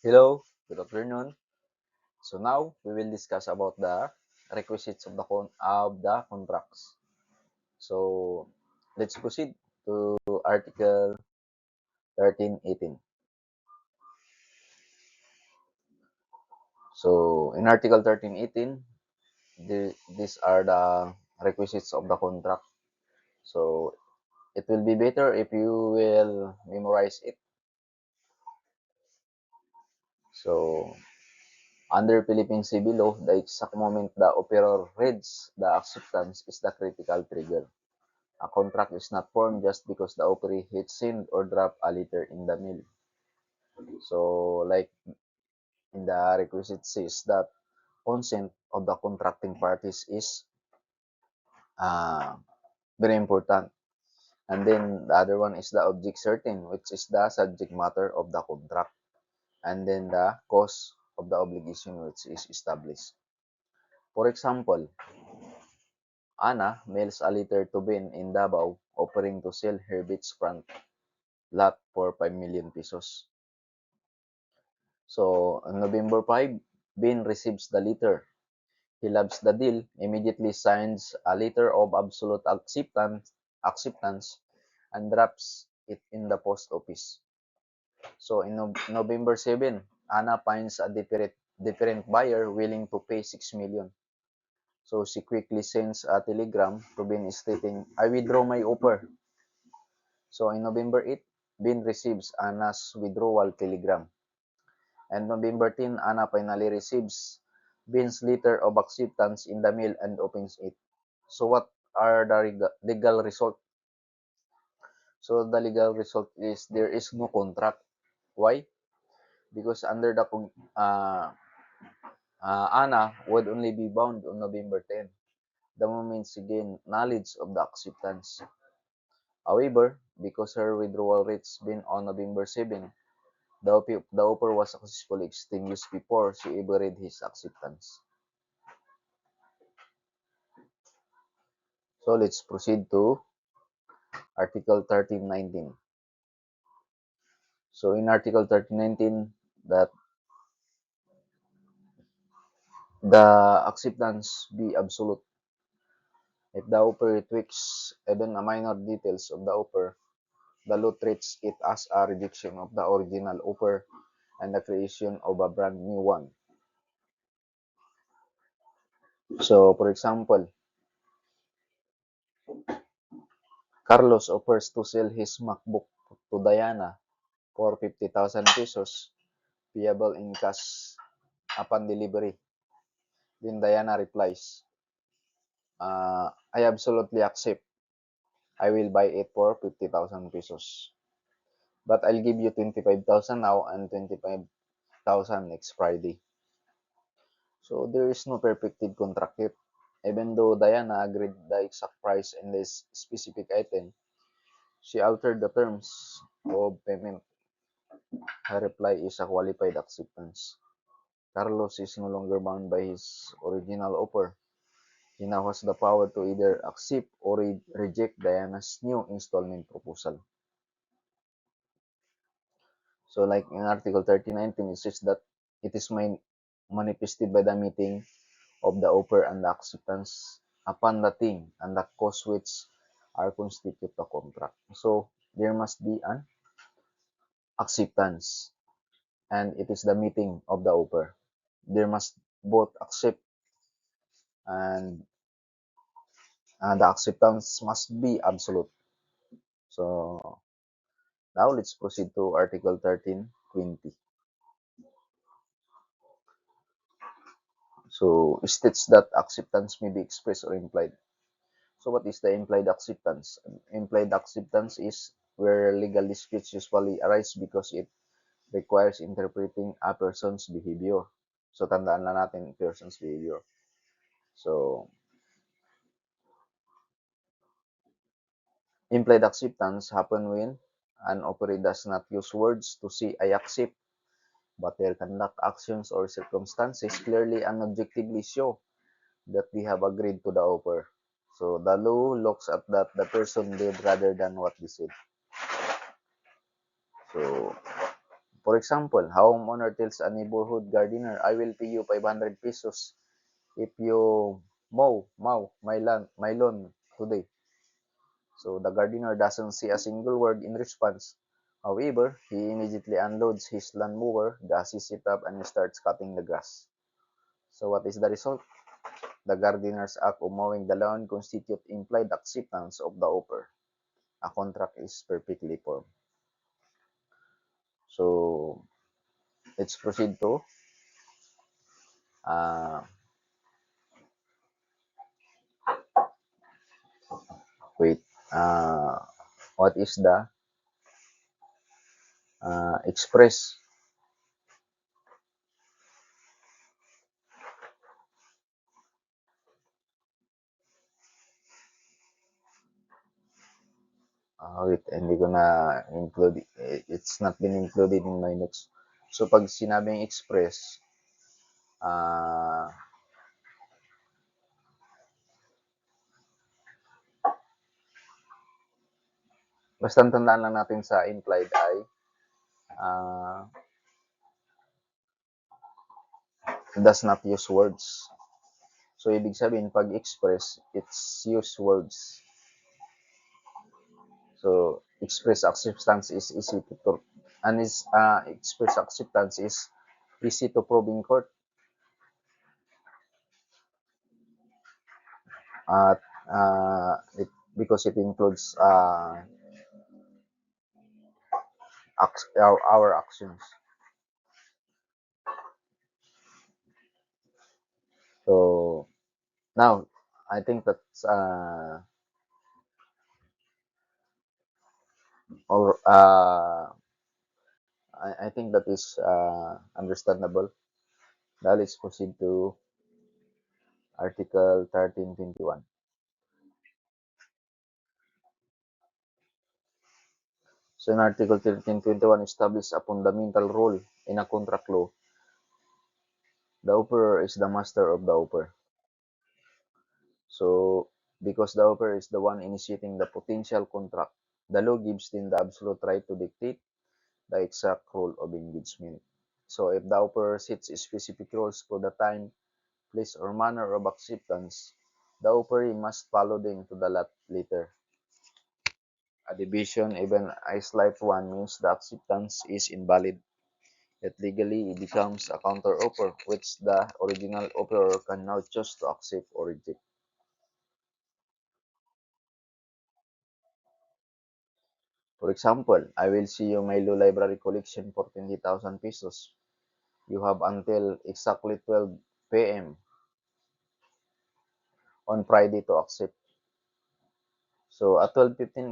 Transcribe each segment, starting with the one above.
Hello, good afternoon. So now we will discuss about the requisites of the contracts. So let's proceed to Article 1318. So in Article 1318, these are the requisites of the contract. So it will be better if you will memorize it. So under Philippine Civil Law, the exact moment the operator reads the acceptance is the critical trigger. A contract is not formed just because the operator hit send or drop a letter in the mail. So, like in the requisite says that consent of the contracting parties is uh, very important. And then the other one is the object certain, which is the subject matter of the contract. And then the cause of the obligation, which is established. For example, Anna mails a letter to Ben in Davao offering to sell her beachfront lot for 5 million pesos. So, on November 5, Ben receives the letter. He loves the deal, immediately signs a letter of absolute acceptance and drops it in the post office. So, in November 7, Anna finds a different buyer willing to pay 6 million. So, she quickly sends a telegram to Ben stating, I withdraw my offer. So, in November 8, Ben receives Anna's withdrawal telegram. And November 10, Anna finally receives Ben's letter of acceptance in the mail and opens it. So what are the legal result? So the legal result is there is no contract. Why? Because under the Anna would only be bound on November 10, the moment she gained knowledge of the acceptance. However, because her withdrawal reached Ben on November 7, the offer was successfully extinguished before she ever read his acceptance. So let's proceed to Article 1319. So in Article 1319, that the acceptance be absolute. If the offer tweaks even a minor details of the offer, the law treats it as a rejection of the original offer and the creation of a brand new one. So, for example, Carlos offers to sell his MacBook to Diana for 50,000 pesos, payable in cash upon delivery. Then Diana replies, I absolutely accept. I will buy it for 50,000 pesos. But I'll give you 25,000 now and 25,000 next Friday. So there is no perfected contract yet. Even though Diana agreed the exact price and this specific item, she altered the terms of payment. Her reply is a qualified acceptance. Carlos is no longer bound by his original offer. He now has the power to either accept or reject Diana's new installment proposal. So like in Article 1319, it says that it is manifested by the meeting of the offer and the acceptance upon the thing and the cause which are constitute the contract. So there must be an acceptance and it is the meeting of the offer. There must both accept and the acceptance must be absolute. So now let's proceed to Article 1320. So it states that acceptance may be expressed or implied. So what is the implied acceptance? Implied acceptance is where legal disputes usually arise because it requires interpreting a person's behavior. So tandaan na natin person's behavior. So implied acceptance happen when an operator does not use words to say I accept, but their conduct, actions, or circumstances clearly and objectively show that they have agreed to the offer. So the law looks at that the person did rather than what they said. So For example, homeowner tells a neighborhood gardener, I will pay you 500 pesos if you mow my lawn today. So the gardener doesn't say a single word in response. However, he immediately unloads his lawnmower, gases it up, and starts cutting the grass. So what is the result? The gardener's act of mowing the lawn constitute implied acceptance of the offer. A contract is perfectly formed. So let's proceed to uh, wait. Uh, what is the express? Wait, hindi ko na include. It's not been included in my notes. So pag sinabing express, uh, basta tandaan lang natin sa implied ay uh, does not use words. So ibig sabihin pag express, it's use words. So express acceptance is easy to prove. And is express acceptance is easy to prove in court. At because it includes our actions. So now I think that's or I think that is understandable. Now let's proceed to Article 1321. So in Article 1321 establishes a fundamental rule in a contract law. The offerer is the master of the offer. So because the offerer is the one initiating the potential contract, the law gives them the absolute right to dictate the exact rule of engagement. So if the offerer sets specific rules for the time, place, or manner of acceptance, the offeree must follow them to the letter. A division, even a slight one, means the acceptance is invalid. It legally becomes a counter-offer, which the original offerer can now choose to accept or reject. For example, I will see you my law library collection for 20,000 pesos. You have until exactly 12 p.m. on Friday to accept. So at 12:15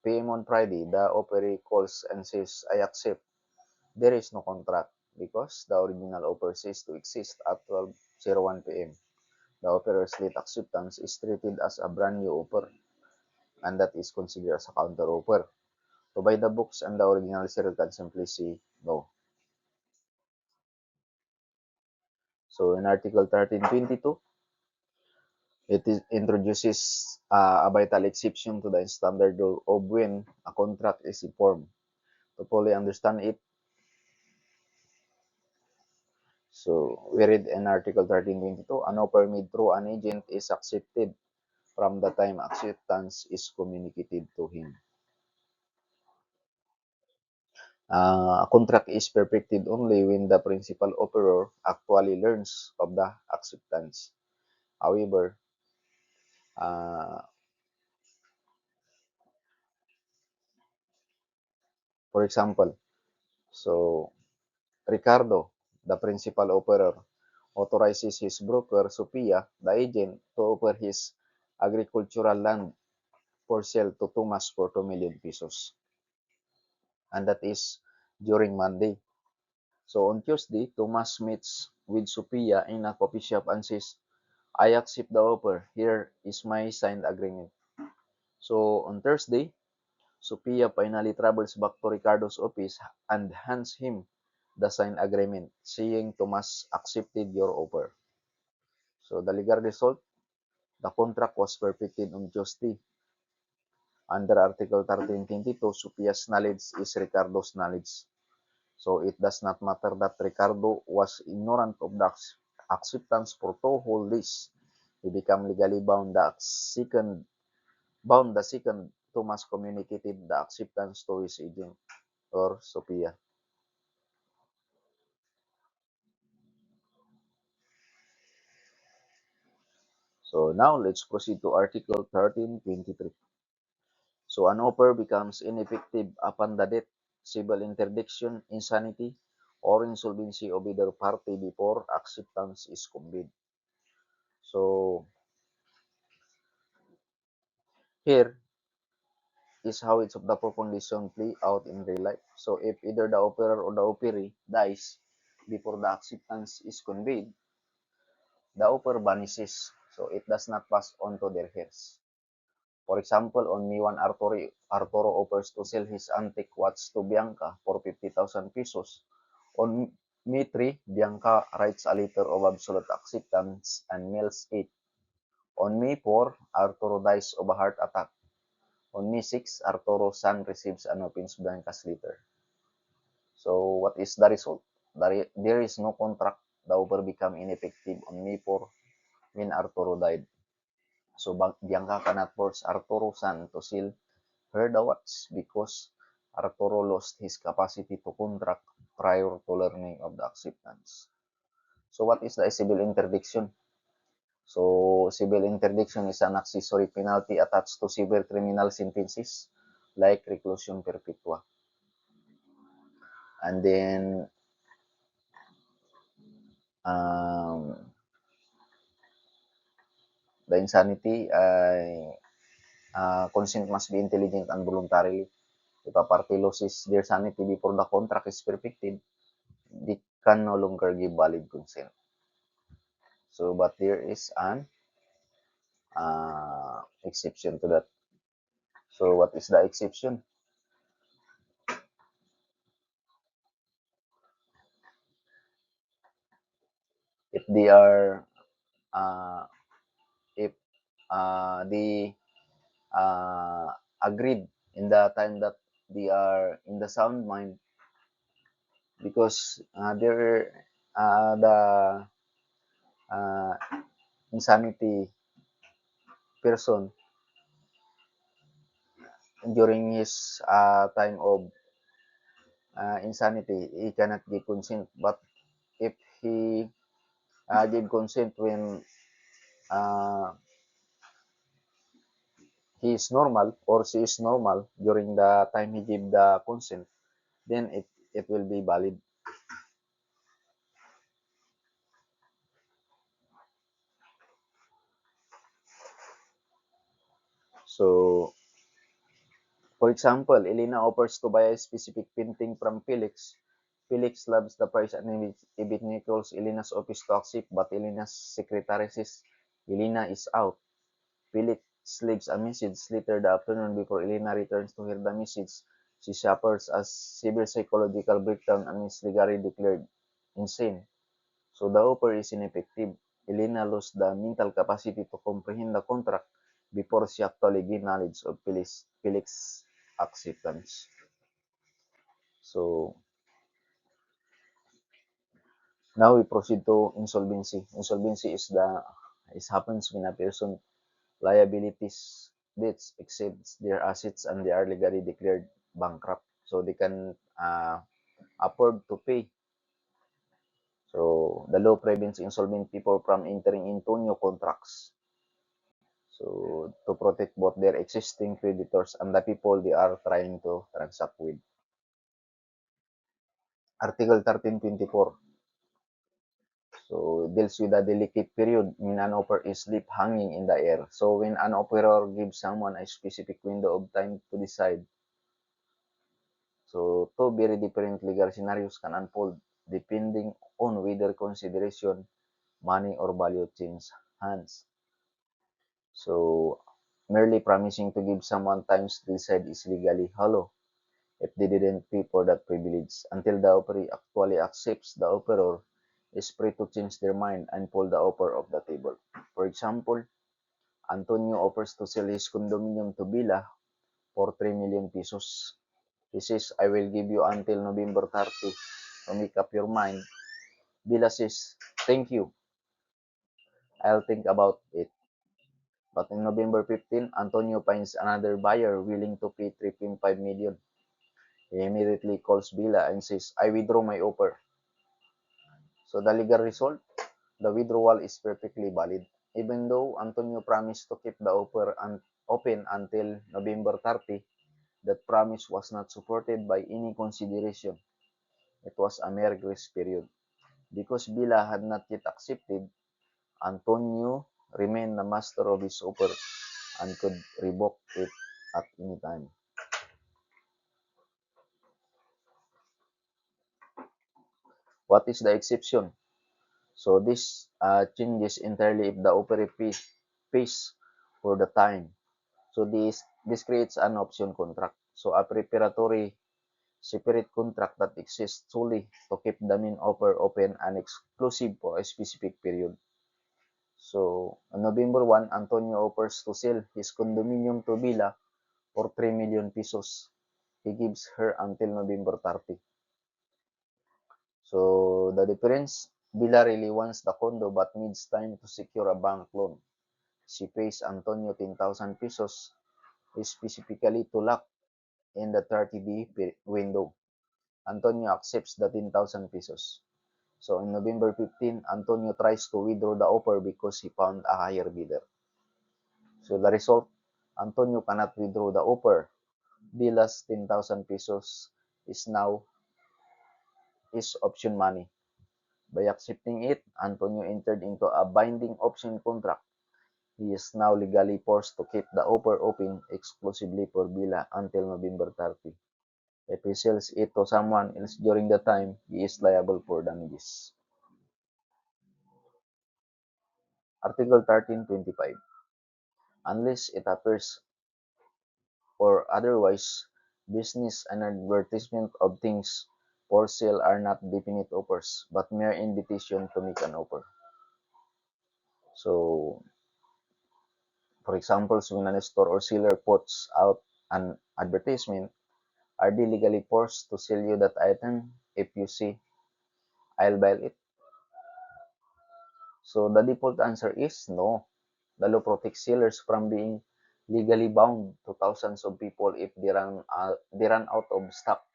p.m. on Friday, the offeree calls and says, I accept. There is no contract because the original offer says to exist at 12:01 p.m. The offerer's late acceptance is treated as a brand new offer, and that is considered as a counter offer. So by the books and the original seller can simply say no. So in Article 1322, introduces a vital exception to the standard of when a contract is formed. To fully understand it, so we read in Article 1322, an offer made through an agent is accepted from the time acceptance is communicated to him. A contract is perfected only when the principal offerer actually learns of the acceptance. However, uh, for example, so Ricardo, the principal offerer, authorizes his broker, Sophia, the agent, to offer his agricultural land for sale to Thomas for 2 million pesos. And that is during Monday. So on Tuesday, Thomas meets with Sophia in a coffee shop and says, I accept the offer. Here is my signed agreement. So on Thursday, Sophia finally travels back to Ricardo's office and hands him the signed agreement, saying Thomas accepted your offer. So the legal result, the contract was perfected on Tuesday. Under Article 1322, Sophia's knowledge is Ricardo's knowledge. So it does not matter that Ricardo was ignorant of the acceptance for 2 whole days. He became legally bound the second Thomas communicated the acceptance to his agent or Sophia. So now let's proceed to Article 1323. So an offer becomes ineffective upon the death, civil interdiction, insanity, or insolvency of either party before acceptance is conveyed. So here is how each of the four conditions play out in real life. So if either the offerer or the offeree dies before the acceptance is conveyed, the offer vanishes, so it does not pass on to their heirs. For example, on May 1, Arturo offers to sell his antique watch to Bianca for 50,000 pesos. On May 3, Bianca writes a letter of absolute acceptance and mails it. On May 4, Arturo dies of a heart attack. On May 6, Arturo's son receives and opens Bianca's letter. So what is the result? There is no contract. The offer became ineffective on May 4 when Arturo died. So Bianca cannot force Arturo's son to sell her the watch because Arturo lost his capacity to contract prior to learning of the acceptance. So what is the civil interdiction? So civil interdiction is an accessory penalty attached to severe criminal sentences like reclusion perpetua. And then um, the insanity consent must be intelligent and voluntarily. If a party loses their sanity before the contract is perfected, they can no longer give valid consent. So, but there is an exception to that. So, what is the exception? If they are, uh, if they uh, agreed in the time that they are in the sound mind, because the uh, insanity person during his time of insanity, he cannot give consent. But if he give consent when uh, he is normal or she is normal during the time he give the consent, then it will be valid. So, for example, Elena offers to buy a specific painting from Felix. Felix loves the price and immediately calls Elena's office to accept, but Elena's secretary says Elena is out. Felix leaves a message later the afternoon before Elena returns to hear the message. She suffers a severe psychological breakdown and is legally declared insane. So the offer is ineffective. Elena lost the mental capacity to comprehend the contract before she actually gained knowledge of Felix's acceptance. So now we proceed to insolvency. Insolvency is happens when a person liabilities debts exceeds their assets and they are legally declared bankrupt. So they can afford to pay. So the law prevents insolvent people from entering into new contracts. So to protect both their existing creditors and the people they are trying to transact with. Article 1324. So deals with a delicate period when an offer is left hanging in the air. So when an offeror gives someone a specific window of time to decide, so two very different legal scenarios can unfold depending on whether consideration, money, or value change hands. So merely promising to give someone time to decide is legally hollow if they didn't pay for that privilege. Until the offeree actually accepts, the offeror is free to change their mind and pull the offer off the table. For example, Antonio offers to sell his condominium to Bila for 3 million pesos. He says, I will give you until November 30 to make up your mind. Bila says, thank you, I'll think about it. But on November 15, Antonio finds another buyer willing to pay 3.5 million. He immediately calls Bila and says, I withdraw my offer. So the legal result, the withdrawal is perfectly valid. Even though Antonio promised to keep the offer open until November 30, that promise was not supported by any consideration. It was a mere grace period. Because Bila had not yet accepted, Antonio remained the master of his offer and could revoke it at any time. What is the exception? So this changes entirely if the offer pays for the time. So this creates an option contract. So a preparatory separate contract that exists solely to keep the main offer open and exclusive for a specific period. So on November 1, Antonio offers to sell his condominium to Bila for 3 million pesos. He gives her until November 30. So the difference, Bila really wants the condo but needs time to secure a bank loan. She pays Antonio 10,000 pesos specifically to lock in the 30-day window. Antonio accepts the 10,000 pesos. So on November 15, Antonio tries to withdraw the offer because he found a higher bidder. So the result, Antonio cannot withdraw the offer. Bila's 10,000 pesos is now his option money. By accepting it, Antonio entered into a binding option contract. He is now legally forced to keep the offer open exclusively for Bila until November 30. If he sells it to someone else during the time, he is liable for damages. Article 1325. Unless it appears or otherwise, business and advertisement of things for sale are not definite offers, but mere invitation to make an offer. So, for example, when a store or seller puts out an advertisement, are they legally forced to sell you that item if you say, I'll buy it? So the default answer is no. The law protects sellers from being legally bound to thousands of people if they run out of stock.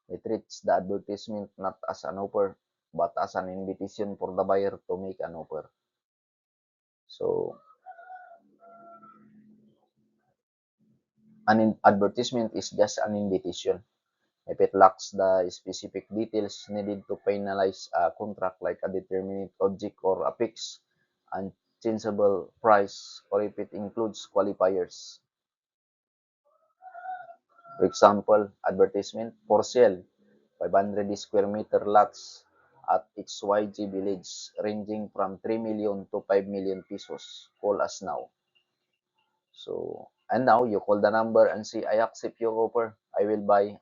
It treats the advertisement not as an offer, but as an invitation for the buyer to make an offer. So an advertisement is just an invitation. If it lacks the specific details needed to finalize a contract like a determinate object or a fixed and changeable price, or if it includes qualifiers. For example, advertisement for sale 500 square meter lots at XYG Village ranging from 3 million to 5 million pesos. Call us now. So, and now you call the number and say, I accept your offer. I will buy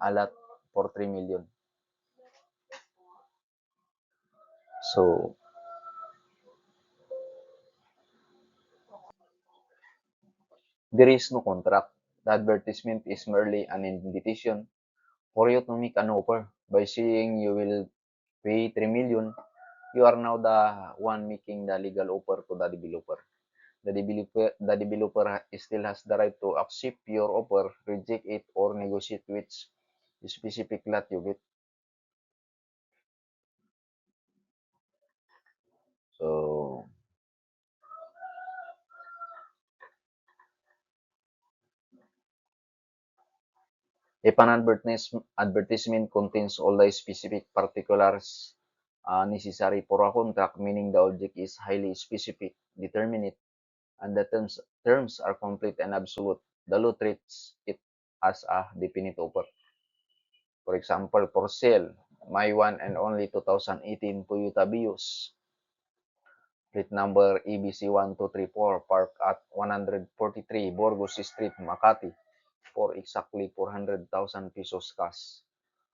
a lot for 3 million. So, there is no contract. The advertisement is merely an invitation for you to make an offer. By saying you will pay 3 million, you are now the one making the legal offer to the developer. The developer still has the right to accept your offer, reject it, or negotiate which specific lot you get. So, if an advertisement contains all the specific particulars necessary for a contract, meaning the object is highly specific, determinate, and the terms are complete and absolute, the law treats it as a definite offer. For example, for sale, my one and only 2018 Toyota Vios, plate number EBC1234, parked at 143 Burgos Street, Makati, for exactly 400,000 pesos cash.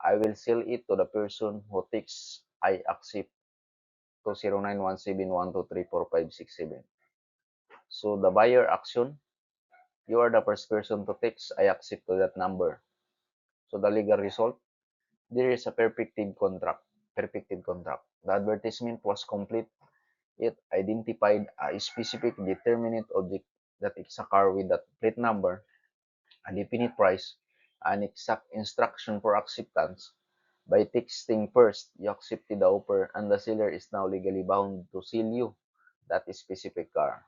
I will sell it to the person who takes I accept to 0917123457. So the buyer action, you are the first person to text I accept to that number. So the legal result, there is a perfected contract. Perfected contract. The advertisement was complete. It identified a specific determinate object, that is a car with a plate number, a definite price, an exact instruction for acceptance. By texting first, you accepted the offer, and the seller is now legally bound to sell you that specific car.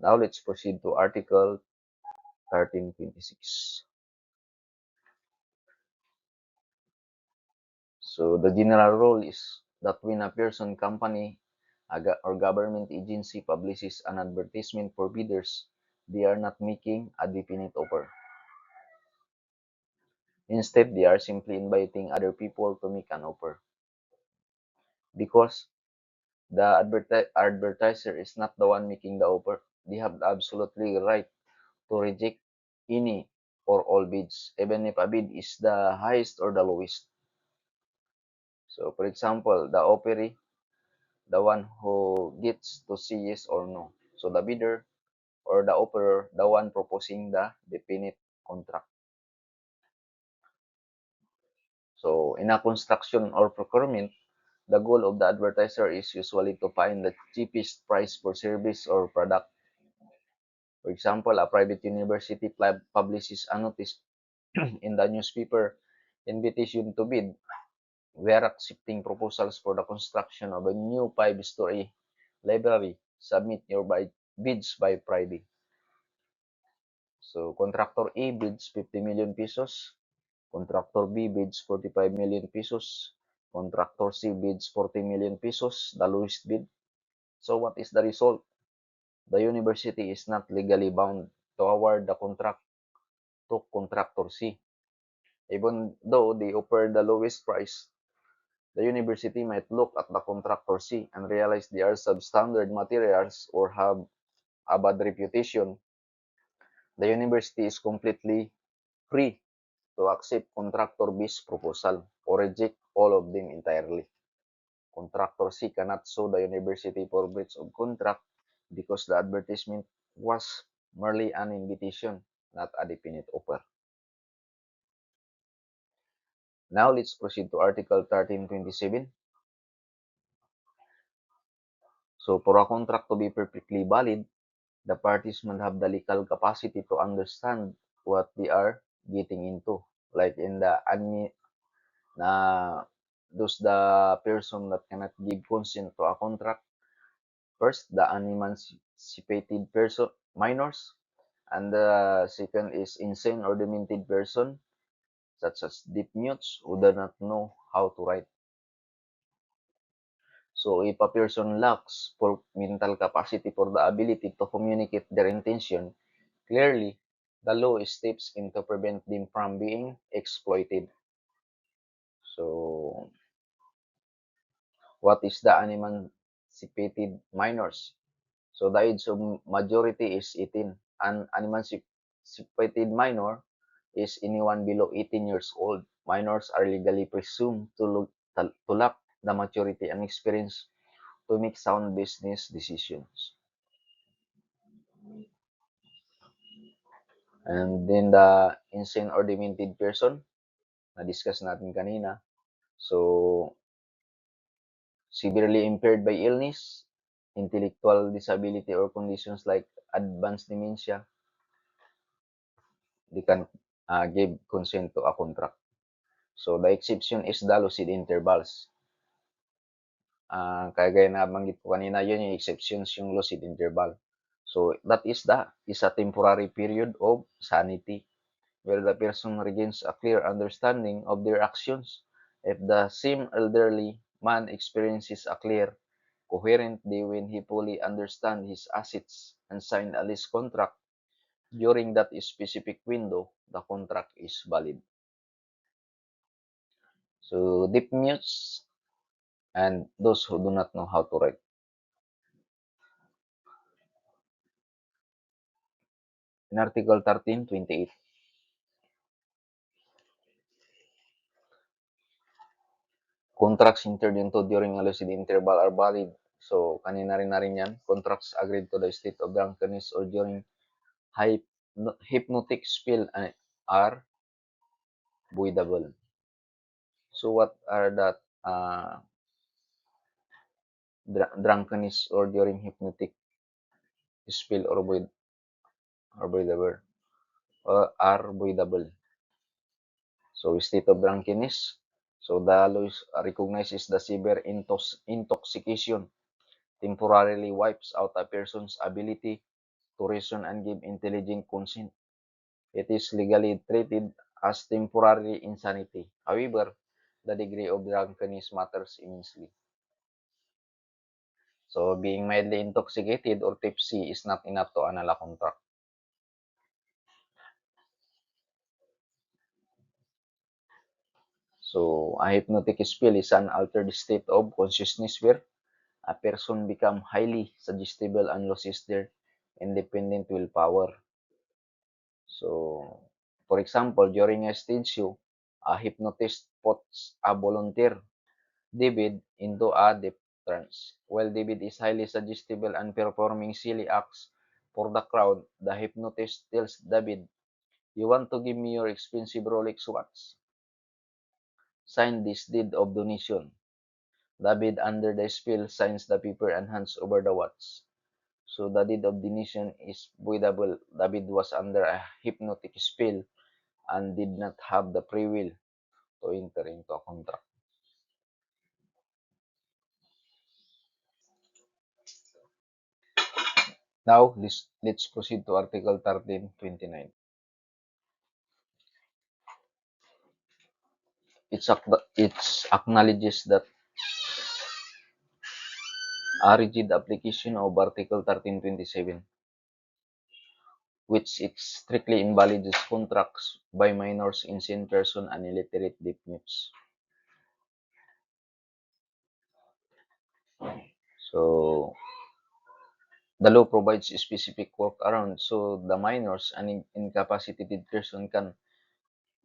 Now let's proceed to Article 1326. So the general rule is that when a person, company, or government agency publishes an advertisement for bidders, they are not making a definite offer. Instead, they are simply inviting other people to make an offer. Because the advertiser is not the one making the offer, they have the absolutely right to reject any or all bids, even if a bid is the highest or the lowest. So, for example, the offeree, the one who gets to say yes or no. So, the bidder or the offerer, the one proposing the definite contract. So, in a construction or procurement, the goal of the advertiser is usually to find the cheapest price for service or product. For example, a private university publishes a notice in the newspaper, invitation to bid. We are accepting proposals for the construction of a new 5-story library. Submit your bids by Friday. So, contractor A bids 50 million pesos. Contractor B bids 45 million pesos. Contractor C bids 40 million pesos, the lowest bid. So, what is the result? The university is not legally bound to award the contract to contractor C. Even though they offer the lowest price, the university might look at the contractor C and realize they are substandard materials or have a bad reputation. The university is completely free to accept contractor B's proposal or reject all of them entirely. Contractor C cannot sue the university for breach of contract because the advertisement was merely an invitation, not a definite offer. Now let's proceed to Article 1327. So for a contract to be perfectly valid, the parties must have the legal capacity to understand what they are getting into. Like in the na those the person that cannot give consent to a contract. First, the unemancipated person, minors, and the second is insane or demented person, such as deaf mutes who do not know how to write. So if a person lacks for mental capacity for the ability to communicate their intention clearly, the law steps in to prevent them from being exploited. So what is the unemancipated minors? So the age of majority is 18. An emancipated minor is anyone below 18 years old. Minors are legally presumed to lack the maturity and experience to make sound business decisions. And then the insane or demented person, na-discuss natin kanina. So, severely impaired by illness, intellectual disability, or conditions like advanced dementia, they can give consent to a contract. So, the exception is the lucid intervals. Kaya gaya na banggit ko kanina, yun yung exceptions, yung lucid interval. So, that is a temporary period of sanity where the person regains a clear understanding of their actions. If the same elderly man experiences a clear, coherent day when he fully understands his assets and signed a lease contract, during that specific window, the contract is valid. So, deep mutes and those who do not know how to write. In Article 1328, contracts entered into during a lucid interval are valid. So, kanina rin na rin yan. Contracts agreed to the state of drunkenness or during hypnotic spell are voidable. So what are that drunkenness or during hypnotic spell or voidable are voidable. So state of drunkenness. So the Lois recognizes the severe intoxication temporarily wipes out a person's ability to reason and give intelligent consent. It is legally treated as temporary insanity. However, the degree of drunkenness matters immensely. So being mildly intoxicated or tipsy is not enough to annul a contract. So a hypnotic spell is an altered state of consciousness where a person becomes highly suggestible and loses their independent willpower. So, for example, during a stage show, a hypnotist puts a volunteer, David, into a deep trance. While David is highly suggestible and performing silly acts for the crowd, the hypnotist tells David, "You want to give me your expensive Rolex watch? Sign this deed of donation." David, under the spell, signs the paper and hands over the watch. So the deed of donation is voidable. David was under a hypnotic spell and did not have the free will to enter into a contract. Now, let's proceed to Article 1329. It acknowledges that a rigid application of Article 1327, which it strictly invalidates contracts by minors, insane person, and illiterate deaf mutes. So, the law provides a specific workaround so the minors and incapacitated person can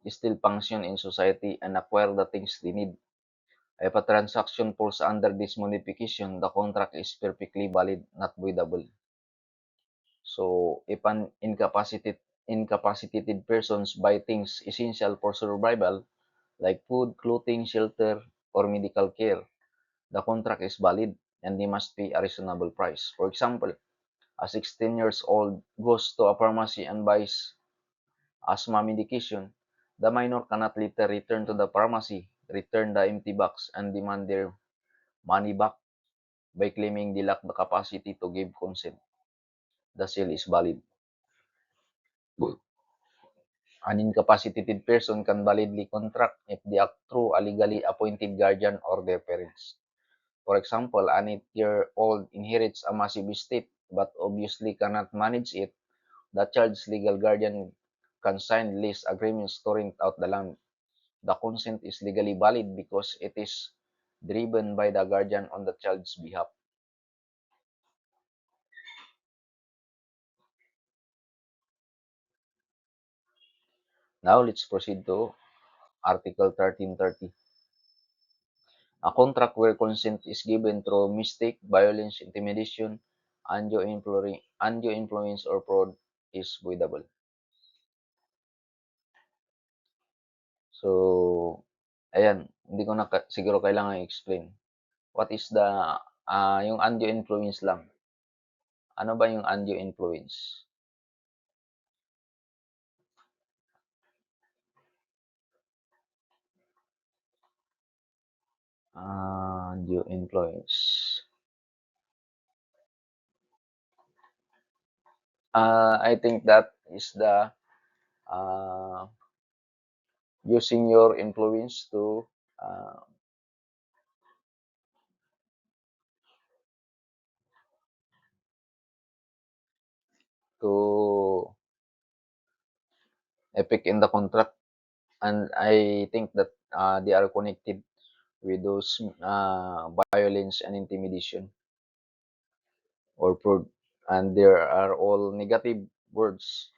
still function in society and acquire the things they need. If a transaction falls under this modification, the contract is perfectly valid, not voidable. So, if an incapacitated persons buy things essential for survival, like food, clothing, shelter, or medical care, the contract is valid and they must pay a reasonable price. For example, a 16 years old goes to a pharmacy and buys asthma medication. The minor cannot later return to the pharmacy, return the empty box, and demand their money back by claiming they lack the capacity to give consent. The sale is valid. An incapacitated person can validly contract if they act through a legally appointed guardian or their parents. For example, an 8-year-old inherits a massive estate but obviously cannot manage it. The child's legal guardian can sign lease agreements to rent out the land. The consent is legally valid because it is driven by the guardian on the child's behalf. Now let's proceed to Article 1330. A contract where consent is given through mistake, violence, intimidation, undue influence, or fraud is voidable. So, ayan, hindi ko na siguro kailangan i-explain. What is the, yung undue influence lang. Ano ba yung undue influence? Undue influence. I think that is the uh, using your influence uh, to epic in the contract, and I think that they are connected with those violence and intimidation or fraud, and there are all negative words.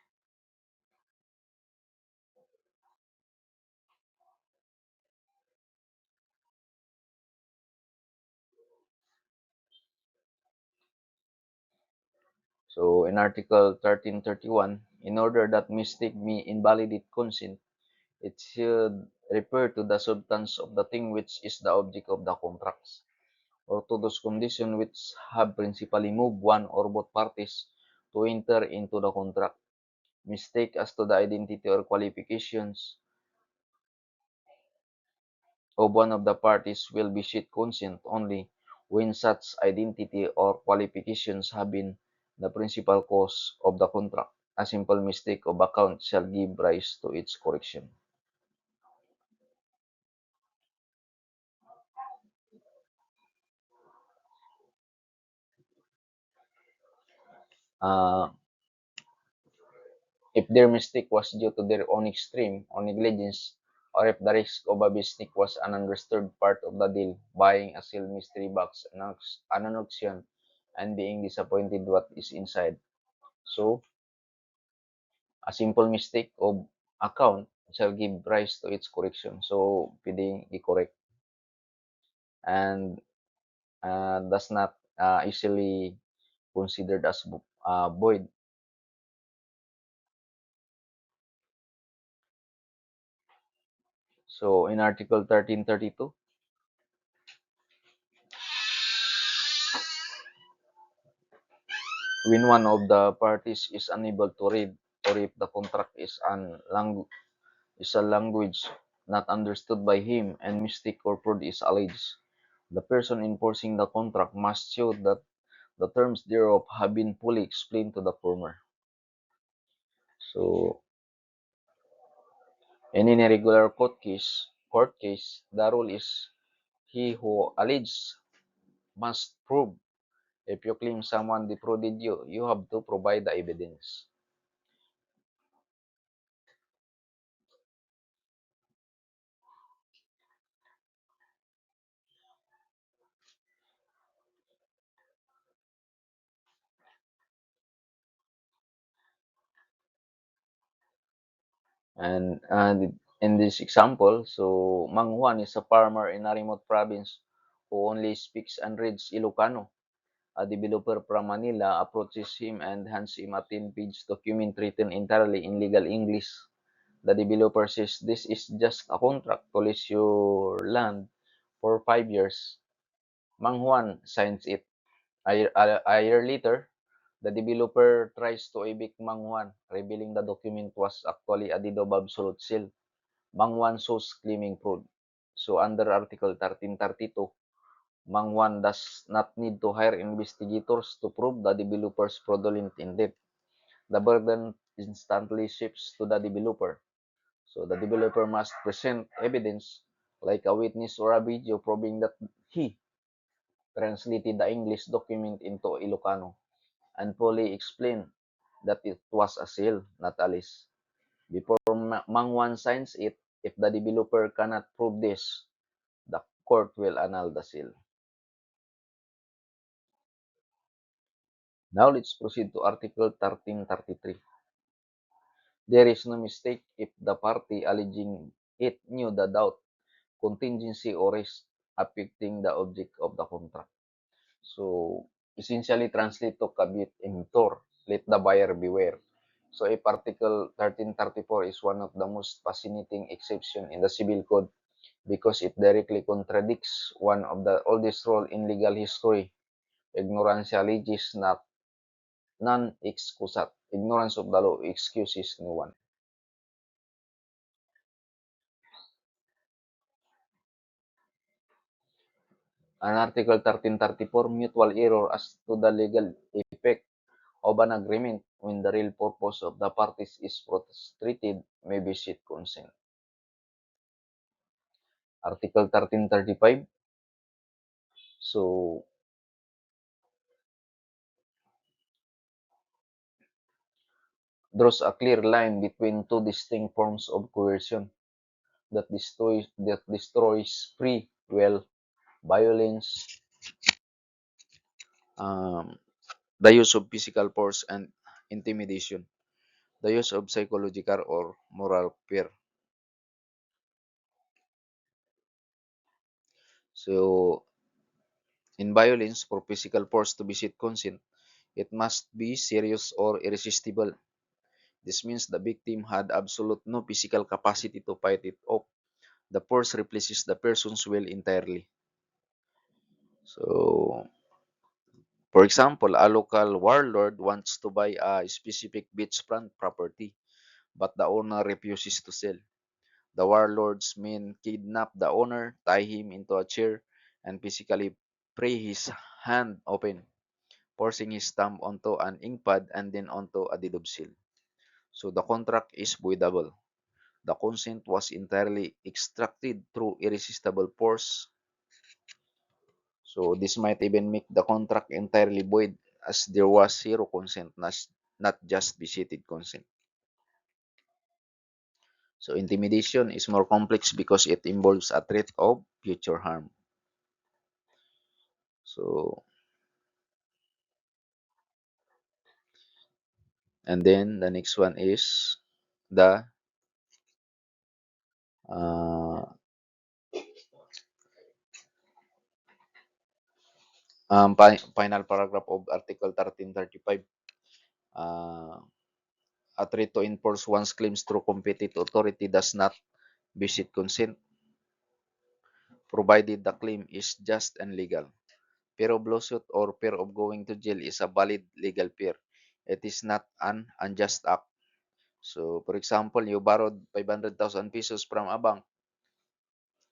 So in Article 1331, In order that mistake may invalidate consent, it should refer to the substance of the thing which is the object of the contracts, or to those conditions which have principally moved one or both parties to enter into the contract. Mistake as to the identity or qualifications of one of the parties will be sheet consent only when such identity or qualifications have been the principal cause of the contract. A simple mistake of account shall give rise to its correction. Uh, if their mistake was due to their own extreme or negligence, or if the risk of a mistake was an understood part of the deal, buying a sealed mystery box at an auction and being disappointed what is inside. So, a simple mistake of account shall give rise to its correction. So, pwedeng i-correct and does not easily considered as void. So, in Article 1332, when one of the parties is unable to read, or if the contract is a language not understood by him and mistake or fraud is alleged, the person enforcing the contract must show that the terms thereof have been fully explained to the former. So, in an irregular court case, the rule is he who alleges must prove. If you claim someone defrauded you, you have to provide the evidence. And in this example, so Mang Juan is a farmer in a remote province who only speaks and reads Ilocano. A developer from Manila approaches him and hands him a 10-page document written entirely in legal English. The developer says this is just a contract to lease your land for 5 years. Mang Juan signs it. A year later, the developer tries to evict Mang Juan, revealing the document was actually a deed of absolute sale. Mang Juan sues claiming fraud. So under Article 1332, Mang Juan does not need to hire investigators to prove the developer's fraudulent intent. The burden instantly shifts to the developer. So the developer must present evidence like a witness or a video proving that he translated the English document into Ilocano and fully explain that it was a sale, not a lease. Before Mang Juan signs it, if the developer cannot prove this, the court will annul the sale. Now let's proceed to Article 1333. There is no mistake if the party alleging it knew the doubt, contingency, or risk affecting the object of the contract. So, essentially translate to kabit emptor, let the buyer beware. So, if Article 1334 is one of the most fascinating exception in the Civil Code because it directly contradicts one of the oldest rule in legal history, ignorantia legis not non excusat. Ignorance of the law excuses no one. An Article 1334 mutual error as to the legal effect of an agreement when the real purpose of the parties is frustrated may be sheet consent. Article 1335, so draws a clear line between two distinct forms of coercion that destroys free will, violence, um, the use of physical force and intimidation, the use of psychological or moral fear. So, in violence, for physical force to be sheet consent, it must be serious or irresistible. This means the victim had absolute no physical capacity to fight it off. The force replaces the person's will entirely. So, for example, a local warlord wants to buy a specific beachfront property, but the owner refuses to sell. The warlord's men kidnap the owner, tie him into a chair, and physically pry his hand open, forcing his thumb onto an ink pad and then onto a deed of seal. So the contract is voidable. The consent was entirely extracted through irresistible force. So this might even make the contract entirely void as there was zero consent, not just visited consent. So intimidation is more complex because it involves a threat of future harm. So, and then the next one is the uh, final paragraph of Article 1335. Uh, a threat to enforce one's claims through competent authority does not visit consent, provided the claim is just and legal. Fear of lawsuit or fear of going to jail is a valid legal fear. It is not an unjust act. So, for example, you borrowed 500,000 pesos from a bank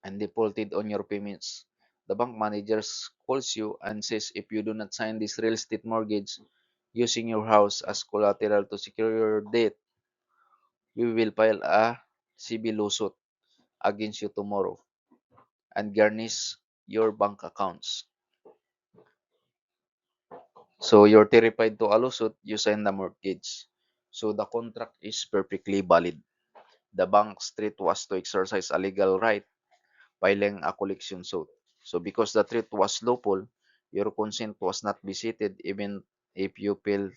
and defaulted on your payments. The bank manager calls you and says if you do not sign this real estate mortgage using your house as collateral to secure your debt, we will file a civil lawsuit against you tomorrow and garnish your bank accounts. So you're terrified to a lawsuit, you sign the mortgage. So the contract is perfectly valid. The bank's threat was to exercise a legal right, filing a collection suit. So because the threat was lawful, your consent was not visited even if you feel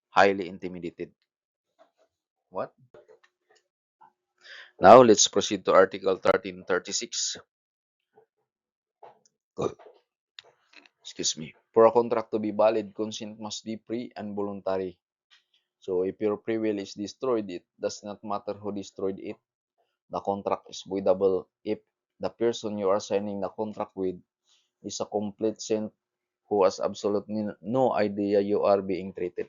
highly intimidated. What? Now let's proceed to Article 1336. Excuse me. For a contract to be valid, consent must be free and voluntary. So if your free will is destroyed, it does not matter who destroyed it. The contract is voidable if the person you are signing the contract with is a complete saint who has absolutely no idea you are being treated.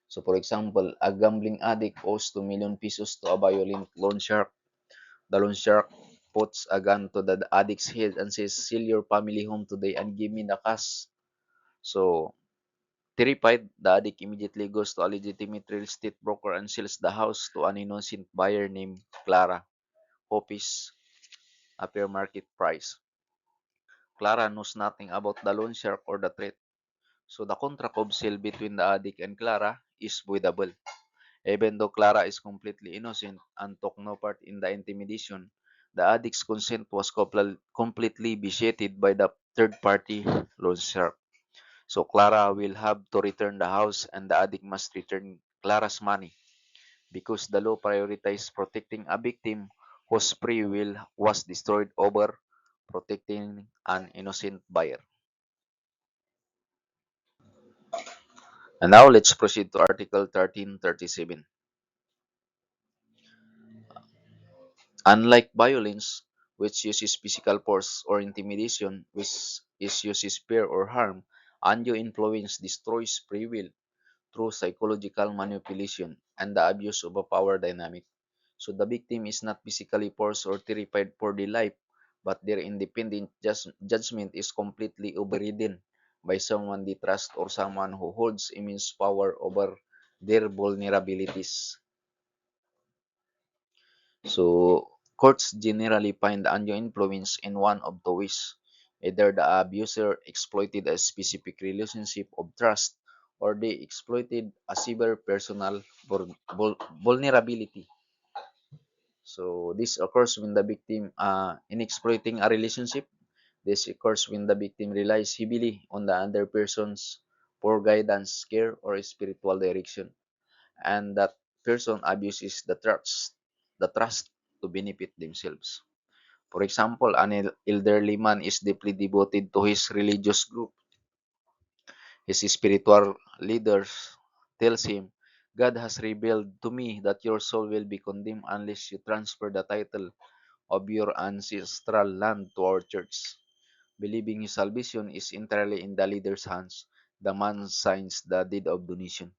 So for example, a gambling addict owes 2 million pesos to a violent loan shark. The loan shark puts a gun to the addict's head and says, "Sell your family home today and give me the cash." So terrified, the addict immediately goes to a legitimate real estate broker and sells the house to an innocent buyer named Clara, who pays a fair market price. Clara knows nothing about the loan shark or the threat, so the contract of sale between the addict and Clara is voidable. Even though Clara is completely innocent and took no part in the intimidation, the addict's consent was completely vitiated by the third-party loan shark. So Clara will have to return the house and the addict must return Clara's money because the law prioritizes protecting a victim whose free will was destroyed over protecting an innocent buyer. And now let's proceed to Article 1337. Unlike violence, which uses physical force, or intimidation, which uses fear or harm, undue influence destroys free will through psychological manipulation and the abuse of a power dynamic. So the victim is not physically forced or terrified for their life, but their independent judgment is completely overridden by someone they trust or someone who holds immense power over their vulnerabilities. So courts generally find undue influence in one of two ways. Either the abuser exploited a specific relationship of trust or they exploited a severe personal vulnerability. So this occurs when the victim, in exploiting a relationship, this occurs when the victim relies heavily on the other person's for guidance, care, or spiritual direction, and that person abuses the trust to benefit themselves. For example, an elderly man is deeply devoted to his religious group. His spiritual leaders tells him God has revealed to me that your soul will be condemned unless you transfer the title of your ancestral land to our church. Believing his salvation is entirely in the leader's hands, the man signs the deed of donation.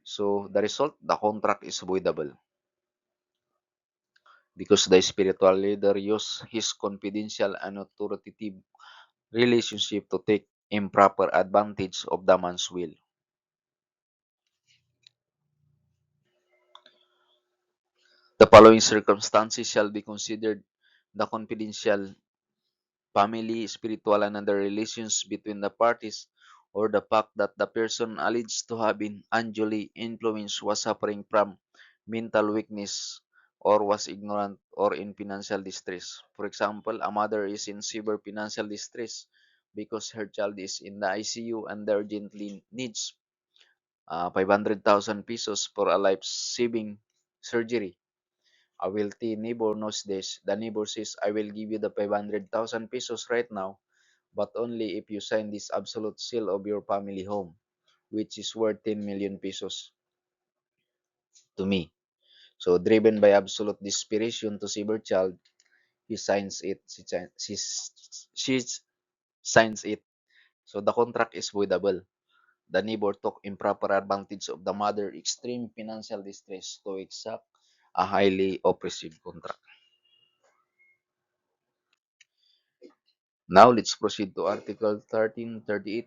So the result, the contract is voidable because the spiritual leader used his confidential and authoritative relationship to take improper advantage of the man's will. The following circumstances shall be considered: the confidential family, spiritual, and other relations between the parties, or the fact that the person alleged to have been unduly influenced was suffering from mental weakness or was ignorant or in financial distress. For example, a mother is in severe financial distress because her child is in the ICU and urgently needs 500,000 pesos for a life-saving surgery. A wealthy neighbor knows this. The neighbor says, I will give you the 500,000 pesos right now, but only if you sign this absolute seal of your family home, which is worth 10 million pesos to me. So, driven by absolute desperation to save her child, he signs it. She signs it. So, the contract is voidable. The neighbor took improper advantage of the mother's extreme financial distress to exact a highly oppressive contract. Now, let's proceed to Article 1338.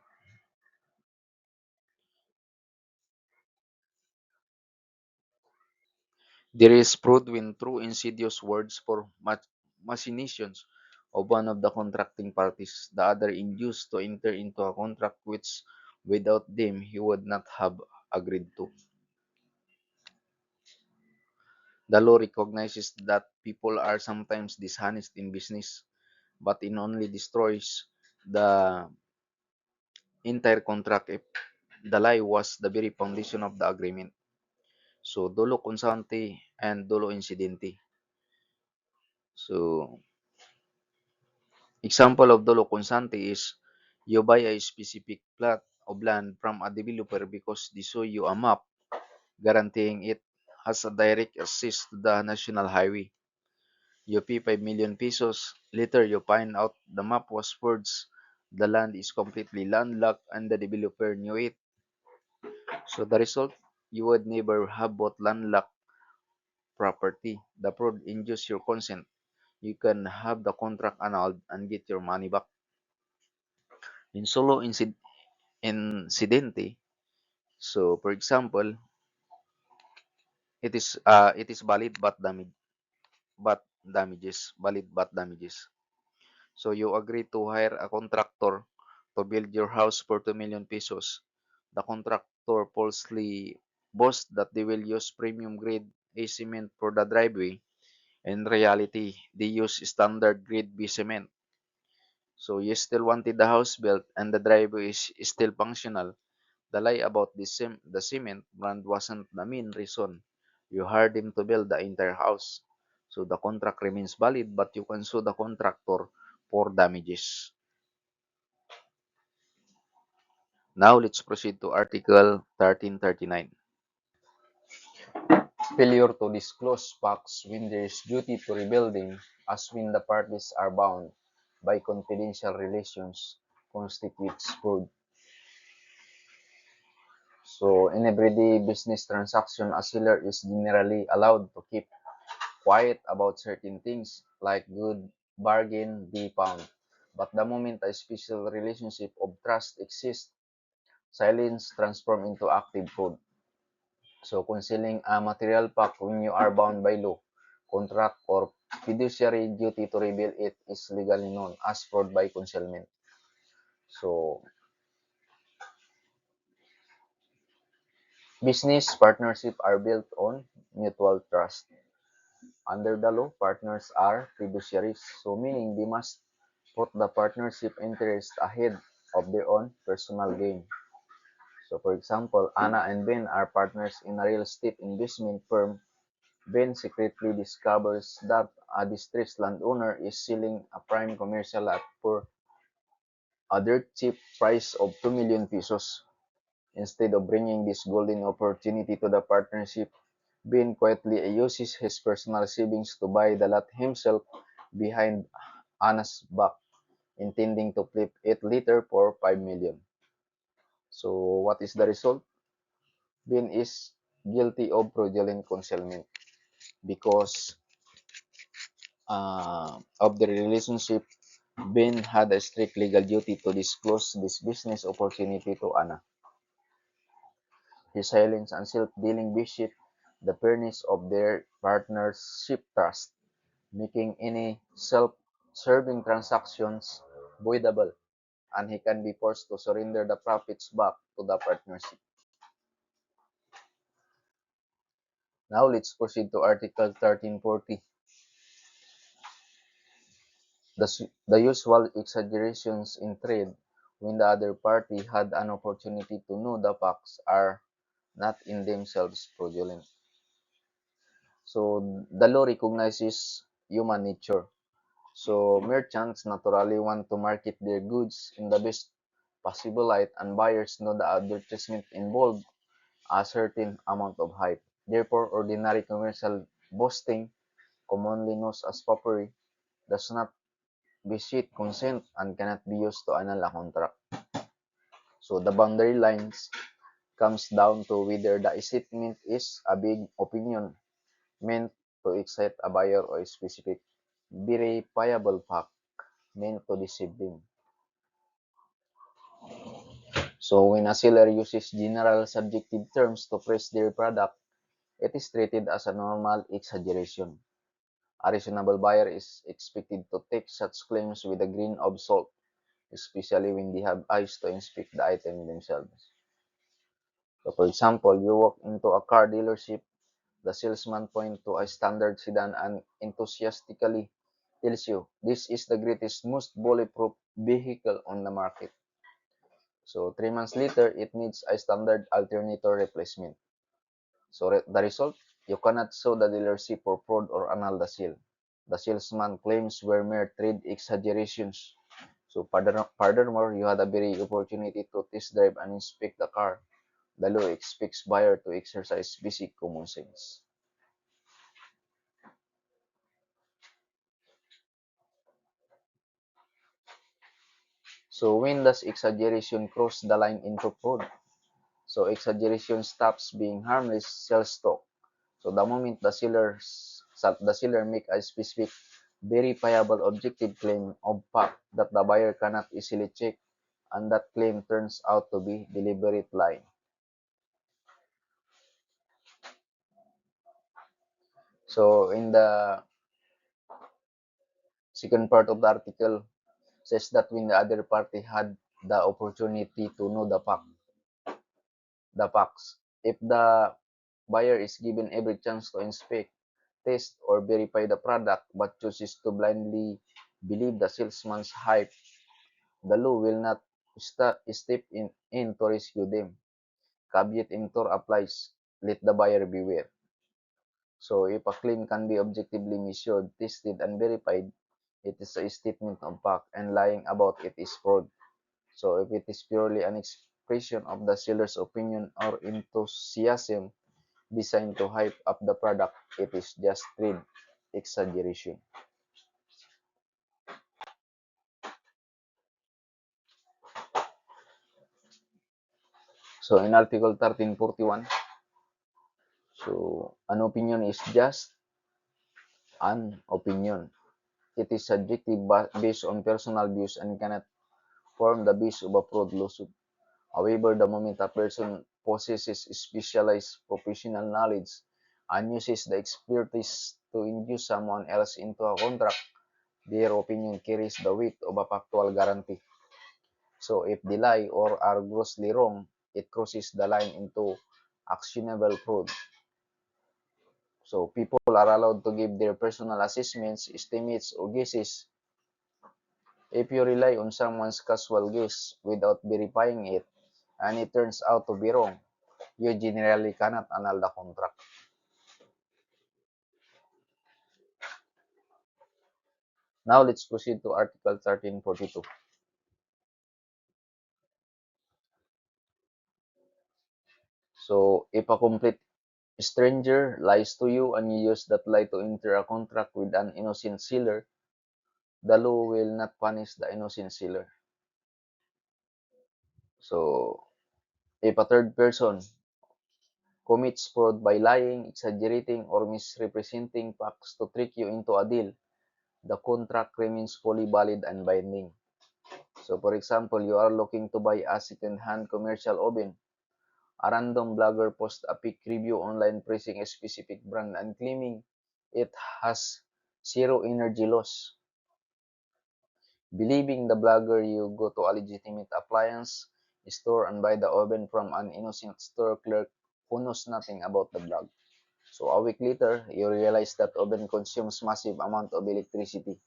There is fraud when through insidious words for machinations of one of the contracting parties, the other induced to enter into a contract which without them he would not have agreed to. The law recognizes that people are sometimes dishonest in business, but it only destroys the entire contract if the lie was the very foundation of the agreement. So, dolo consante and dolo incidente. So, example of dolo consante is you buy a specific plot of land from a developer because they show you a map guaranteeing it has a direct access to the national highway. You pay 5 million pesos. Later, you find out the map was forged. The land is completely landlocked and the developer knew it. So the result, you would never have bought landlocked property. The fraud induces your consent. You can have the contract annulled and get your money back. In solo incidente, so for example, it is valid but damages. So you agree to hire a contractor to build your house for 2 million pesos. The contractor falsely boasts that they will use premium grade A cement for the driveway. In reality, they use standard grade B cement. So you still wanted the house built and the driveway is still functional. The lie about the cement brand wasn't the main reason. You hired him to build the entire house. So the contract remains valid, but you can sue the contractor for damages. Now let's proceed to Article 1339. Failure to disclose facts when there is duty to rebuilding, as when the parties are bound by confidential relations, constitutes fraud. So in everyday business transaction, a seller is generally allowed to keep quiet about certain things, like good bargain be found. But the moment a special relationship of trust exists, silence transforms into active fraud. So concealing a material fact when you are bound by law, contract, or fiduciary duty to reveal it is legally known as fraud by concealment. So business partnership are built on mutual trust. Under the law, partners are fiduciaries, so meaning they must put the partnership interest ahead of their own personal gain. So for example, Anna and Ben are partners in a real estate investment firm. Ben secretly discovers that a distressed landowner is selling a prime commercial lot for a dirt cheap price of 2 million pesos. Instead of bringing this golden opportunity to the partnership, Ben quietly uses his personal savings to buy the lot himself behind Anna's back, intending to flip it later for 5 million. So what is the result? Ben is guilty of fraudulent concealment because of the relationship. Ben had a strict legal duty to disclose this business opportunity to Anna. His silence and self-dealing bespeak the fairness of their partnership trust, making any self-serving transactions voidable, and he can be forced to surrender the profits back to the partnership. Now let's proceed to Article 1340. The usual exaggerations in trade when the other party had an opportunity to know the facts are not in themselves fraudulent. So the law recognizes human nature. So merchants naturally want to market their goods in the best possible light, and buyers know the advertisement involved a certain amount of hype. Therefore, ordinary commercial boasting, commonly known as foppery, does not beseech consent and cannot be used to annul a contract. So the boundary lines comes down to whether the statement is a big opinion meant to excite a buyer or a specific verifiable fact meant to deceive them. So when a seller uses general subjective terms to praise their product, it is treated as a normal exaggeration. A reasonable buyer is expected to take such claims with a grain of salt, especially when they have eyes to inspect the item themselves. So for example, you walk into a car dealership, the salesman points to a standard sedan and enthusiastically tells you, this is the greatest, most bulletproof vehicle on the market. So 3 months later, it needs a standard alternator replacement. So the result, you cannot sue the dealership for fraud or annul the sale. The salesman claims were mere trade exaggerations. So furthermore, you had a very opportunity to test drive and inspect the car. The law expects buyer to exercise basic common sense. So when does exaggeration cross the line into fraud? So exaggeration stops being harmless sales talk. So the moment the seller make a specific, verifiable, objective claim of fact that the buyer cannot easily check, and that claim turns out to be deliberate lie. So in the second part of the article says that when the other party had the opportunity to know the facts, if the buyer is given every chance to inspect, test, or verify the product but chooses to blindly believe the salesman's hype, the law will not step in to rescue them. Caveat emptor applies. Let the buyer beware. So if a claim can be objectively measured, tested, and verified, it is a statement of fact, and lying about it is fraud. So if it is purely an expression of the seller's opinion or enthusiasm designed to hype up the product, it is just trade exaggeration. So in Article 1341, so an opinion is just an opinion. It is subjective based on personal views and cannot form the base of a fraud lawsuit. However, the moment a person possesses specialized professional knowledge and uses the expertise to induce someone else into a contract, their opinion carries the weight of a factual guarantee. So if they lie or are grossly wrong, it crosses the line into actionable fraud. So people are allowed to give their personal assessments, estimates, or guesses. If you rely on someone's casual guess without verifying it, and it turns out to be wrong, you generally cannot annul the contract. Now let's proceed to Article 1342. So, if a complete stranger lies to you and you use that lie to enter a contract with an innocent seller, the law will not punish the innocent seller. So, if a third person commits fraud by lying, exaggerating, or misrepresenting facts to trick you into a deal, the contract remains fully valid and binding. So, for example, you are looking to buy a second-hand commercial oven. A random blogger posts a fake review online praising a specific brand and claiming it has zero energy loss. Believing the blogger, you go to a legitimate appliance store and buy the oven from an innocent store clerk who knows nothing about the blog. So a week later, you realize that oven consumes massive amount of electricity.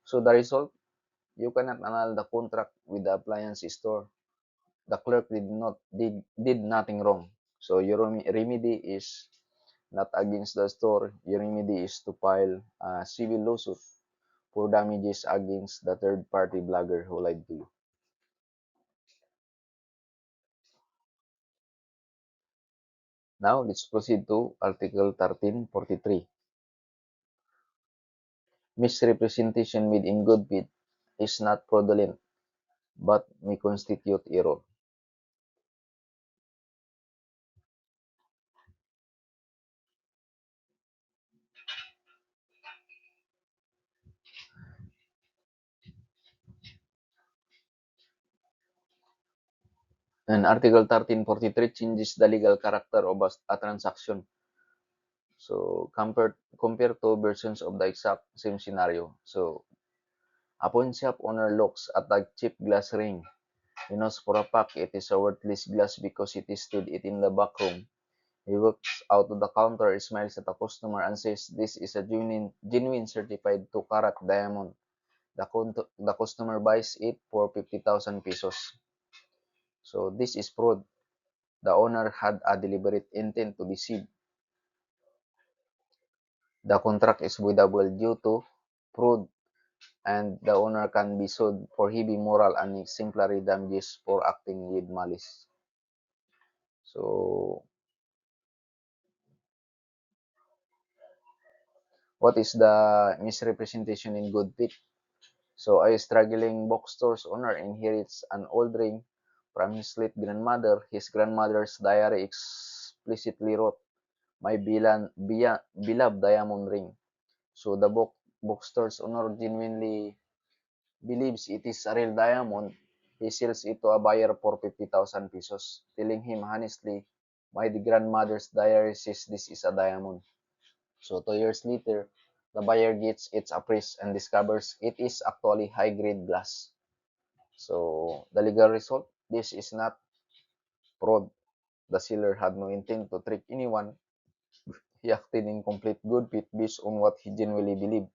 So the result, you cannot annul the contract with the appliance store. The clerk did nothing wrong. So your remedy is not against the store. Your remedy is to file a civil lawsuit for damages against the third-party blogger who lied to you. Now let's proceed to Article 1343. Misrepresentation made in good faith is not fraudulent but may constitute error. And Article 1343 changes the legal character of a transaction. So compare two versions of the exact same scenario. So a pawn shop owner looks at a cheap glass ring. He knows for a fact it is a worthless glass because he tested it in the back room. He walks out to the counter, smiles at the customer, and says this is a genuine certified 2-carat diamond. The customer buys it for 50,000 pesos. So this is fraud. The owner had a deliberate intent to deceive. The contract is voidable due to fraud, and the owner can be sued for heavy moral and exemplary damages for acting with malice. So, what is the misrepresentation in good faith? So, a struggling bookstores owner inherits an old ring from his late grandmother. His grandmother's diary explicitly wrote, "My beloved diamond ring." So, the bookstores owner genuinely believes it is a real diamond. He sells it to a buyer for 50,000 pesos, telling him honestly, "My grandmother's diary says this is a diamond." So 2 years later, the buyer gets its appraised and discovers it is actually high-grade glass. So the legal result, this is not fraud. The seller had no intent to trick anyone. He acted in complete good faith based on what he genuinely believed.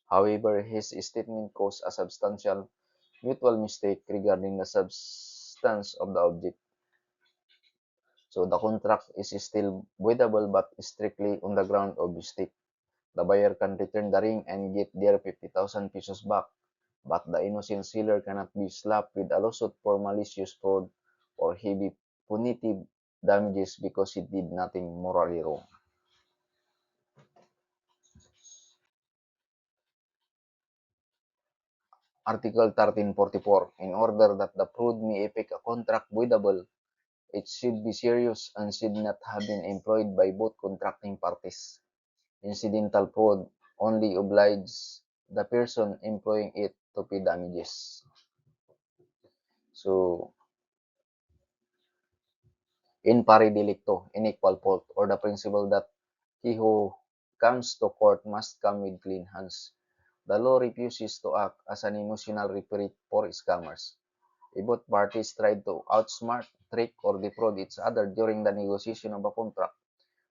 However, his statement caused a substantial mutual mistake regarding the substance of the object. So the contract is still voidable but strictly on the ground of mistake. The buyer can return the ring and get their 50,000 pesos back, but the innocent seller cannot be slapped with a lawsuit for malicious fraud or heavy punitive damages because he did nothing morally wrong. Article 1344. In order that the fraud may effect a contract voidable, it should be serious and should not have been employed by both contracting parties. Incidental fraud only obliges the person employing it to pay damages. So, in pari delicto, unequal fault, or the principle that he who comes to court must come with clean hands. The law refuses to act as an emotional reprieve for scammers. If both parties tried to outsmart, trick, or defraud each other during the negotiation of a contract,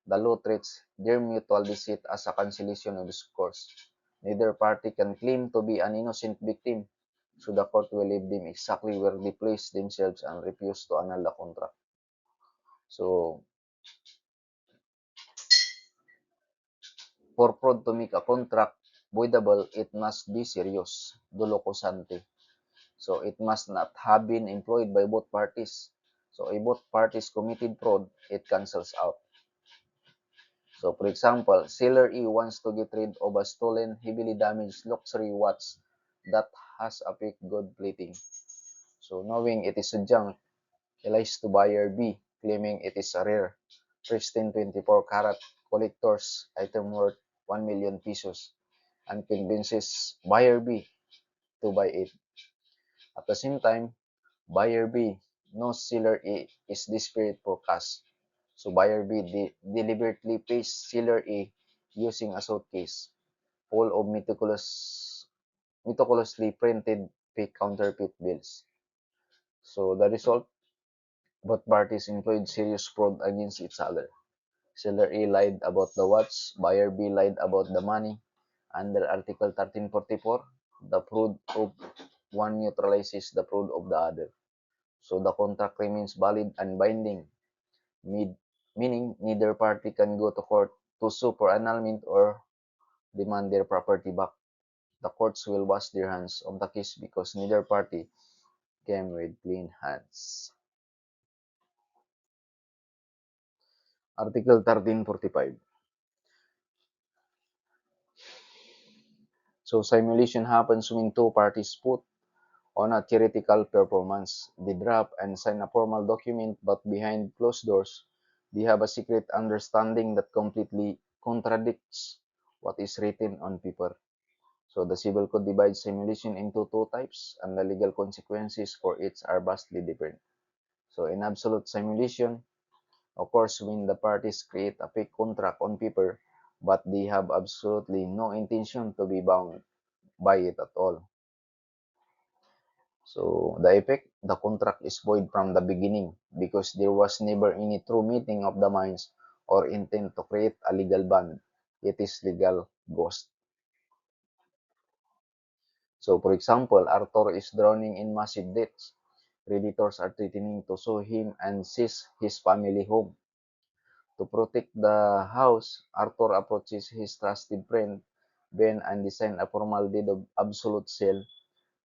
the law treats their mutual deceit as a cancellation of discourse. Neither party can claim to be an innocent victim, so the court will leave them exactly where they place themselves and refuse to annul the contract. So, for fraud to make a contract voidable, it must be serious, dolo cosante. So, it must not have been employed by both parties. So if both parties committed fraud, it cancels out. So for example, seller E wants to get rid of a stolen, heavily damaged luxury watch that has a fake gold plating. So knowing it is a junk, he lies to buyer B, claiming it is a rare, pristine 24-karat collector's item worth 1 million pesos, and convinces buyer B to buy it. At the same time, buyer B knows seller A is desperate for cash. So buyer B deliberately pays seller A using a suitcase full of meticulously printed fake counterfeit bills. So the result, both parties employed serious fraud against each other. Seller A lied about the watch, buyer B lied about the money. Under Article 1344, the fraud of one neutralizes the fraud of the other. So the contract remains valid and binding, meaning neither party can go to court to sue for annulment or demand their property back. The courts will wash their hands of the case because neither party came with clean hands. Article 1345. So simulation happens when two parties put on a theoretical performance. They draft and sign a formal document, but behind closed doors, they have a secret understanding that completely contradicts what is written on paper. So the Civil Code divides simulation into two types, and the legal consequences for each are vastly different. So in absolute simulation, occurs when the parties create a fake contract on paper, but they have absolutely no intention to be bound by it at all. So the effect, the contract is void from the beginning because there was never any true meeting of the minds or intent to create a legal bond. It is legal ghost. So for example, Arthur is drowning in massive debts. Creditors are threatening to sue him and seize his family home. To protect the house, Arthur approaches his trusted friend Ben and designs a formal deed of absolute sale,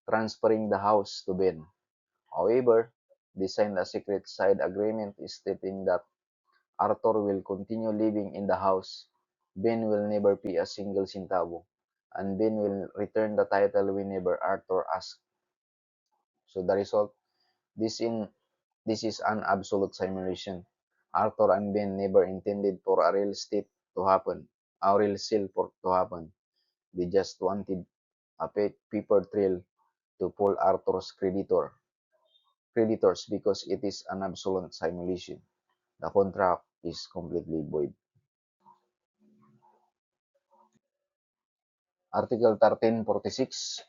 transferring the house to Ben. However, they signed a secret side agreement stating that Arthur will continue living in the house, Ben will never pay a single centavo, and Ben will return the title whenever Arthur asks. So the result, this in this is an absolute simulation. Arthur and Ben never intended for a real estate to happen, a real sale to happen. They just wanted a fake paper trail to pull Arthur's creditors because it is an absolute simulation. The contract is completely void. Article 1346.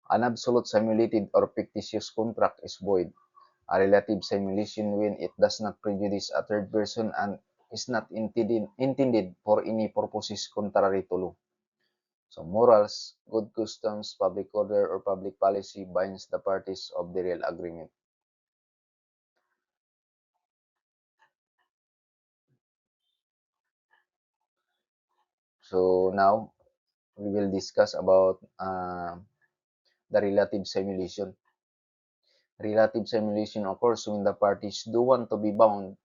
An absolute simulated or fictitious contract is void. A relative simulation when it does not prejudice a third person and is not intended for any purposes contrary to law. So morals, good customs, public order, or public policy binds the parties of the real agreement. So now we will discuss about the relative simulation. Relative simulation occurs when the parties do want to be bound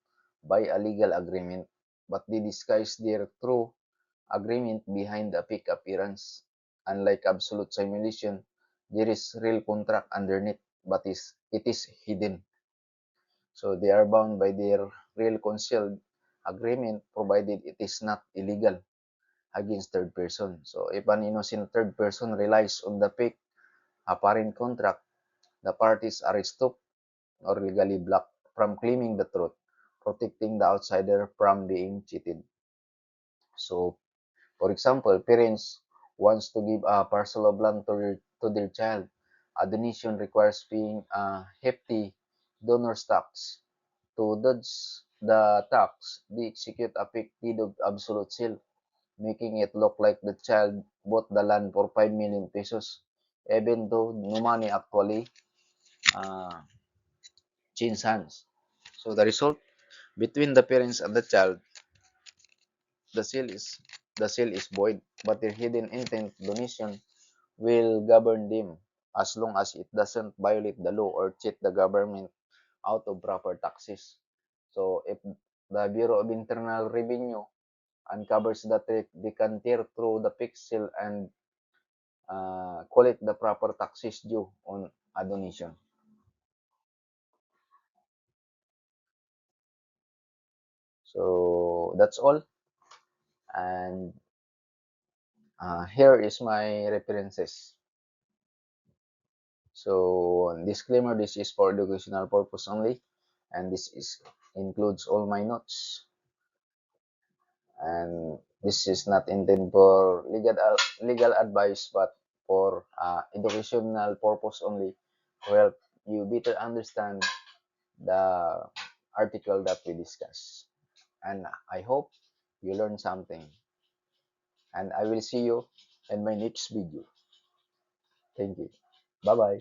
by a legal agreement, but they disguise their true agreement behind a fake appearance. Unlike absolute simulation, there is real contract underneath, but it is hidden. So they are bound by their real concealed agreement provided it is not illegal against third person. So if an innocent third person relies on the fake apparent contract, the parties are stopped or legally blocked from claiming the truth, protecting the outsider from being cheated. So, for example, parents wants to give a parcel of land to their child. A donation requires paying a hefty donor's tax. To dodge the tax, they execute a fake deed of absolute sale, making it look like the child bought the land for 5 million pesos, even though no money actually uh, changed hands. So the result, between the parents and the child, the sale is the sale is void, but their hidden intent donation will govern them as long as it doesn't violate the law or cheat the government out of proper taxes. So if the Bureau of Internal Revenue uncovers the trick, they can tear through the pixel and collect the proper taxes due on a donation. So that's all. And here is my references. So disclaimer: this is for educational purpose only, and this is includes all my notes. And this is not intended for legal advice, but for educational purpose only, to help you better understand the article that we discuss. And I hope you learn something. And I will see you in my next video. Thank you. Bye bye.